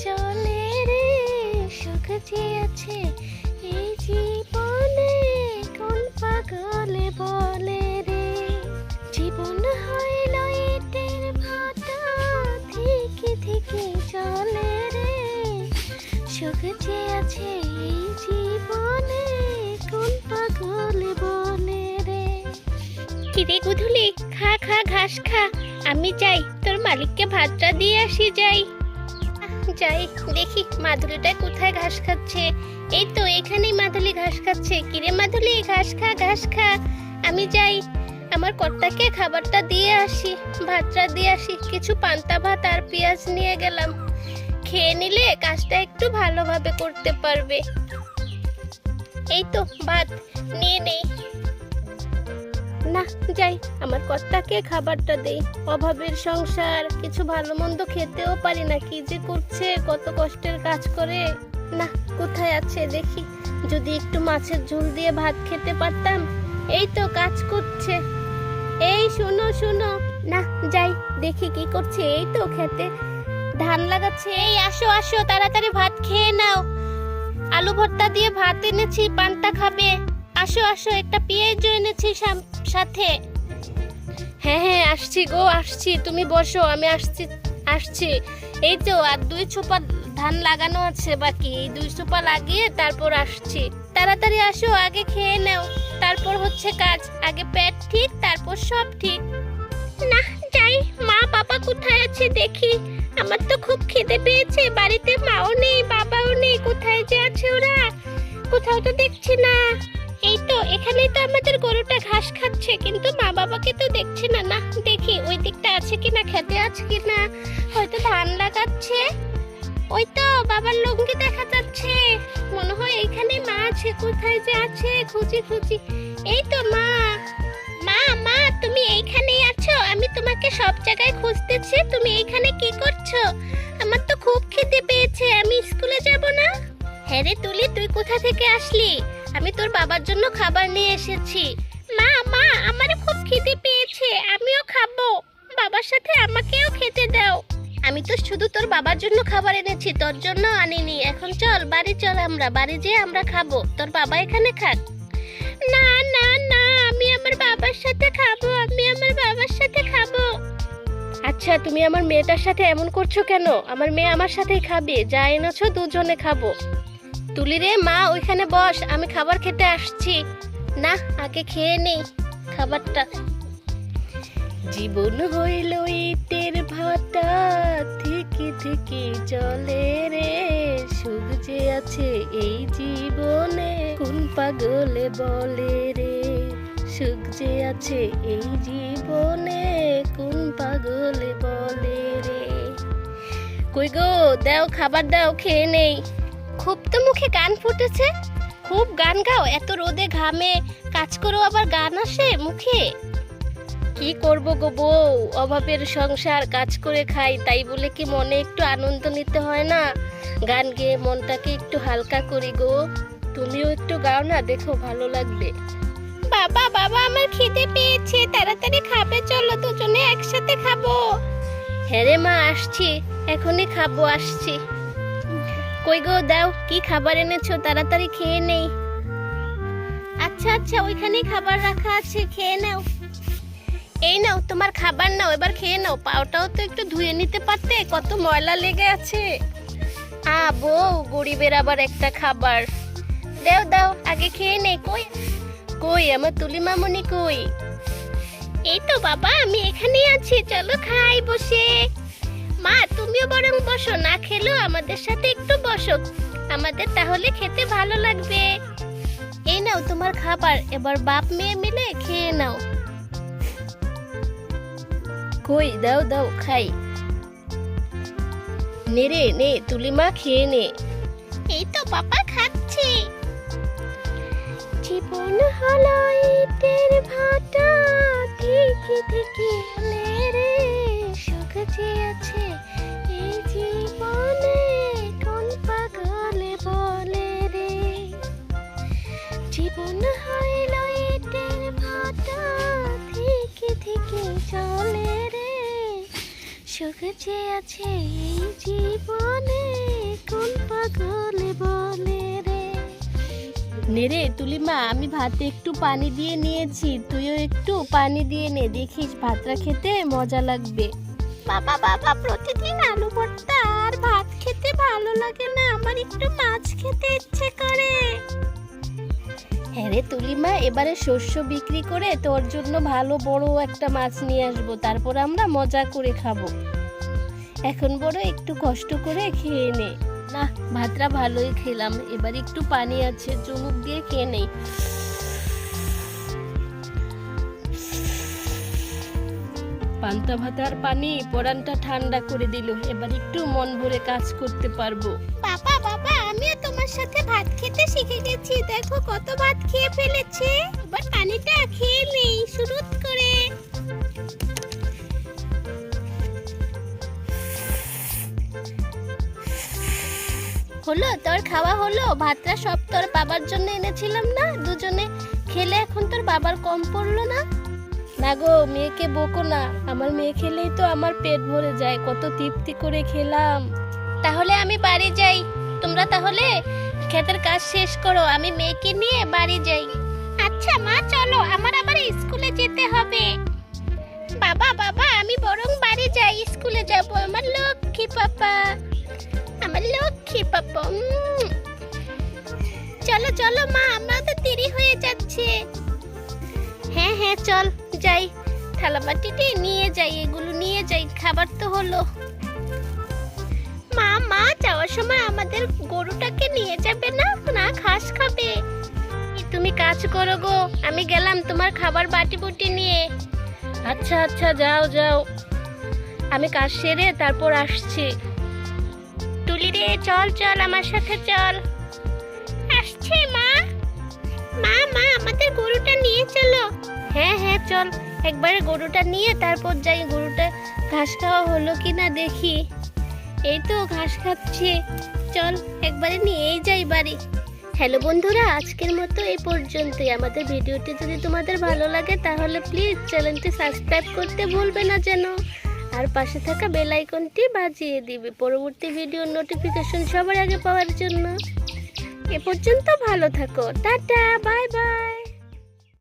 চলে রে, সুখ যে আছে এই জীবনে, কোন পাগলে বলে রে। জীবন হইল ইটের ভাটা, থেকে থেকে চলে রে, সুখ যে আছে এই জীবনে, কোন পাগলে বলে রে। কিরে গুধুলি, খা খা ঘাস খা, আমি যাই তোর মালিককে ভাতটা দিয়ে আসি। যাই যাই দেখি মাধুরীটা কোথায় ঘাস খাচ্ছে। এই তো এখানেই মাধুরী ঘাস খাচ্ছে। কিরে মাধুরী, ঘাস খা ঘাস খা। আমি যাই আমার কর্তাকে খাবারটা দিয়ে আসি, ভাতটা দিয়ে আসি। কিছু পান্তা ভাত আর পেঁয়াজ নিয়ে গেলাম, খেয়ে নিলে কাজটা একটু ভালোভাবে করতে পারবে। এই তো ভাত নিয়ে নেই। না যাই আমার কর্তাকে খাবারটা দেই। অভাবের সংসার, কিছু ভালো মন্দ খেতেও পারি না। কি যে করছে, কত কষ্টের কাজ করে। না কোথায় আছে দেখি, যদি একটু মাছের ঝোল দিয়ে ভাত খেতে পারতাম। এই তো কাজ করছে। এই শোনো শোনো, না যাই দেখি কি করছে। এই তো খেতে ধান লাগাচ্ছে। এই আসো আসো, তাড়াতাড়ি ভাত খেয়ে নাও। আলু ভর্তা দিয়ে ভাত এনেছি, পান্তা খাবে। আসো আসো, একটা পেঁয়াজ এনেছি সাথে। হ্যাঁ হ্যাঁ আসছি গো, আসছি। তুমি বসো, আমি আসছি আসছি। এই তো আর 2 ছোপা ধান লাগানো আছে বাকি, এই 2 ছোপা লাগিয়ে তারপর আসছি। তাড়াতাড়ি আসো, আগে খেয়ে নাও, তারপর হচ্ছে কাজ। আগে পেট ঠিক, তারপর সব ঠিক। না যাই, মা বাবা কোথায় আছে দেখি। আমার তো খুব খিদে পেয়েছে, বাড়িতে মাও নেই বাবাও নেই। কোথায় যে আছে ওরা, কোথাও তো দেখছি না। এই তো এখানেই তো আমাদের গরুটা ঘাস খাচ্ছে, কিন্তু মা বাবাকে তো দেখছি না। না দেখি ওই দিকটা আছে কিনা, খেতে আছে কিনা। হয়তো ধান লাগাচ্ছে। ওই তো বাবার লুঙ্গি দেখা যাচ্ছে, মনে হয় এইখানে মা আছে। কোথায় যে আছে, খুঁজি খুঁজি। এই তো মা, মা মা তুমি এইখানেই আছো? আমি তোমাকে সব জায়গায় খুঁজতেছি, তুমি এইখানে কি করছো? আমার তো খুব খিদে পেয়েছে, আমি স্কুলে যাব না। হ্যাঁ রে তুলি, তুই কোথা থেকে আসলি? আমি তোর বাবার জন্য খাবার নিয়ে এসেছি। মা মা আমারও খুব খিদে পেয়েছে, আমিও খাবো। বাবার সাথে আমাকেও খেতে দাও। আমি তো শুধু তোর বাবার জন্য খাবার এনেছি, তোর জন্য আনিনি। এখন চল বাড়ি চল, আমরা বাড়ি যেয়ে আমরা খাবো। তোর বাবা এখানে খাক। না না না, আমি আমার বাবার সাথে খাবো, আমি আমার বাবার সাথে খাবো। আচ্ছা তুমি আমার মেয়েটার সাথে এমন করছো কেন? আমার মেয়ে আমার সাথেই খাবে, যা এনেছো দুজনে খাবো। তুলি রে, মা ওইখানে বস, আমি খাবার খেতে আসছি। না আগে খেয়ে নেই খাবারটা। জীবন হইল ইটের ভাটা, থেকে থেকে চলে রে, সুখ যে আছে এই জীবনে, কোন পাগলে বলে রে। সুখ যে আছে এই জীবনে, কোন পাগলে বলে রে। কই গো, দাও খাবার দাও, খেয়ে নেই। খুব তো মুখে গান ফুটেছে, খুব গান গাও। এত রোদে ঘামে কাজ করো, আবার গান আসে মুখে। কি করব গো বউ, অভাবের সংসার, কাজ করে খাই, তাই বলে কি মনে একটু আনন্দ নিতে হয় না? গান গেয়ে মনটাকে একটু হালকা করি গো। তুমিও একটু গাও না, দেখো ভালো লাগবে। বাবা বাবা আমার খিদে পেয়েছে, তাড়াতাড়ি খাবে চলো, দুজনে একসাথে খাবো। হ্যাঁ রে মা আসছি, এখনই খাবো, আসছি। কই গো দাও, কি খাবার এনেছো? তাড়াতাড়ি খেয়ে নেই। আচ্ছা আচ্ছা, ওইখানেই খাবার রাখা আছে, খেয়ে নাও। এই নাও তোমার খাবার, নাও এবার খেয়ে নাও। পাওটাও তো একটু ধুয়ে নিতে পারতে, কত ময়লা লেগে আছে। বউ, গরিবের আবার একটা খাবার। দাও দাও, আগে খেয়ে নেই। কই কই আমার তুলি মামনি কই? এই তো বাবা, আমি এখানেই আছি, চলো খাই বসে। মা তুমিও বরং বসো, না খেলেও আমাদের সাথে একটু বসো, আমাদের তাহলে খেতে ভালো লাগবে। এই নাও তোমার খাবার, এবার বাপ মেয়ে মিলে খেয়ে নাও। কই দাও দাও খাই। নে রে নে, তুলিমা খেয়ে নে। এই তো বাবা খাচ্ছি। জীবন হলো ইটের ভাটা, থেকে থেকে রে, সুখ যে আছে এই জীবনে, কোন পাগলে বলে রে। জীবন হইল ইটের ভাটা, থেকে থেকে চলে রে, সুখ যে আছে এই জীবনে কোন পাগলে বলে রে। নেরে তুলিমা, আমি ভাতে একটু পানি দিয়ে নিয়েছি, তুইও একটু পানি দিয়ে নে, দেখিস ভাতটা খেতে মজা লাগবে। বাবা বাবা, প্রতিদিন আলু ভর্তা আর ভাত খেতে ভালো লাগে না, আমার একটু মাছ খেতে ইচ্ছে করে। হ্যাঁ রে তুলিমা, এবারে শস্য বিক্রি করে তোর জন্য ভালো বড় একটা মাছ নিয়ে আসবো, তারপর আমরা মজা করে খাবো। এখন বড় একটু কষ্ট করে খেয়ে নে। না, ভাতটা ভালোই খেলাম, এবার একটু পানি আছে, চুমুক দিয়ে খেয়ে নেই। পান্তা ভাতার পানি পরানটা ঠান্ডা করে দিল, এবার একটু মন ভরে কাজ করতে পারবো। বাবা বাবা, আমিও তোমার সাথে ভাত খেতে শিখে গেছি, দেখো কত ভাত খেয়ে ফেলেছে। এবার পানিটা খেয়ে নেই শুরু করে। হলো তোর খাওয়া হলো? ভাতটা সব তোর বাবার জন্য এনেছিলাম না, দুজনে খেলে এখন তোর বাবার কম পড়লো না? না গো, মেয়েকে বকো না, আমার মেয়ে খেলেই তো আমার পেট ভরে যায়, কত তৃপ্তি করে খেলাম। তাহলে আমি বাড়ি যাই, তোমরা তাহলে ক্ষেতের কাজ শেষ করো, আমি মেয়েকে নিয়ে বাড়ি যাই। আচ্ছা মা, চলো, আমার আবার স্কুলে যেতে হবে। বাবা বাবা, আমি বরং বাড়ি যাই, স্কুলে যাব। আমার লক্ষ্মী পাপা, আমার লক্ষ্মী পাপা। চলো চলো মা, আমাদের দেরি হয়ে যাচ্ছে। হ্যাঁ হ্যাঁ চল যাই, থালা বাটিতে নিয়ে যাই, এগুলো নিয়ে যাই, খাবার তো হলো। মা মা, যাওয়ার সময় আমাদের গরুটাকে নিয়ে যাবে না? না, ঘাস খাবে। তুমি কাজ করো গো, আমি গেলাম তোমার খাবার বাটি বুটি নিয়ে। আচ্ছা আচ্ছা, যাও যাও, আমি কাজ সেরে তারপর আসছি। তুলি রে, চল চল, আমার সাথে চল। আসছে মা। মা মা, আমাদের গরুটা নিয়ে চলো। হ্যাঁ হ্যাঁ চল, একবারে গরুটা নিয়ে তারপর যাই। গরুটা ঘাস খাওয়া হলো কিনা দেখি। এই তো ঘাস খাচ্ছে, চল একবারে নিয়েই যাই বাড়ি। হ্যালো বন্ধুরা, আজকের মতো এই পর্যন্তই। আমাদের ভিডিওটি যদি তোমাদের ভালো লাগে তাহলে প্লিজ চ্যানেলটি সাবস্ক্রাইব করতে ভুলবে না যেন, আর পাশে থাকা বেল আইকনটি বাজিয়ে দিবে পরবর্তী ভিডিওর নোটিফিকেশন সবার আগে পাওয়ার জন্য। এ পর্যন্ত ভালো থাকো, টাটা, বাই বাই।